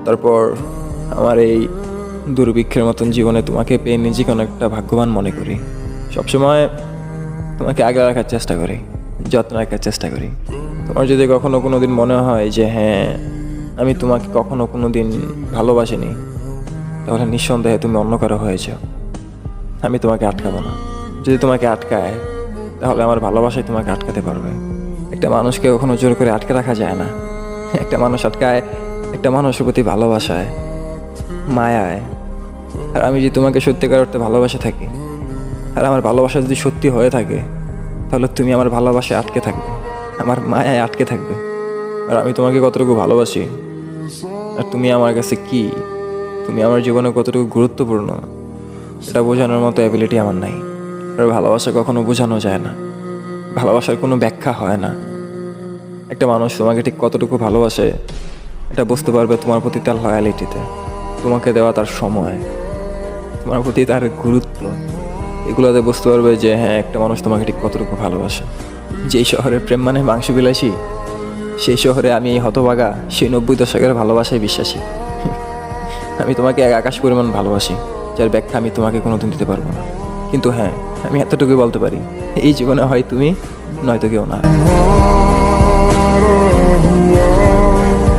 তারপর আমার এই দুর্ভিক্ষের মতন জীবনে তোমাকে পেয়ে নিজেকে অনেকটা ভাগ্যবান মনে করি। সবসময় তোমাকে আগলে রাখার চেষ্টা করি, যত্ন রাখার চেষ্টা করি। তোমার যদি কখনো কোনো দিন মনে হয় যে হ্যাঁ আমি তোমাকে কখনো কোনো দিন ভালোবাসিনি, তাহলে নিঃসন্দেহে তুমি অন্য কারো হয়েছো। আমি তোমাকে আটকাবো না। যদি তোমাকে আটকায় তাহলে আমার ভালোবাসায় তোমাকে আটকাতে পারবে। একটা মানুষকে কখনো জোর করে আটকে রাখা যায় না। একটা মানুষ আটকায় একটা মানুষের প্রতি ভালোবাসায়, মায়ায়। আর আমি যদি তোমাকে সত্যিকার অর্থে ভালোবাসে থাকি, আর আমার ভালোবাসা যদি সত্যি হয়ে থাকে, তাহলে তুমি আমার ভালোবাসায় আটকে থাকবে, আমার মায়ায় আটকে থাকবে। আর আমি তোমাকে কতটুকু ভালোবাসি আর তুমি আমার কাছে কি, তুমি আমার জীবনে কতটুকু গুরুত্বপূর্ণ, এটা বোঝানোর মতো অ্যাবিলিটি আমার নাই। আর ভালোবাসা কখনো বোঝানো যায় না, ভালোবাসার কোনো ব্যাখ্যা হয় না। একটা মানুষ তোমাকে ঠিক কতটুকু ভালোবাসে এটা বুঝতে পারবে তোমার প্রতি তার লয়ালিটিতে, তোমাকে দেওয়া তার সময়, তোমার প্রতি তার গুরুত্ব। এগুলোতে বুঝতে পারবে যে হ্যাঁ একটা মানুষ তোমাকে ঠিক কতটুকু ভালোবাসে। যেই শহরের প্রেম মানে মাংস বিলাসী, সেই শহরে আমি এই হতভাগা সেই 90 দশকের ভালোবাসায় বিশ্বাসী। আমি তোমাকে এক আকাশ পরিমাণ ভালোবাসি, যার ব্যাখ্যা আমি তোমাকে কোনোদিন দিতে পারবো না। কিন্তু হ্যাঁ আমি এতটুকুই বলতে পারি, এই জীবনে হয় তুমি, নয়তো কেউ না।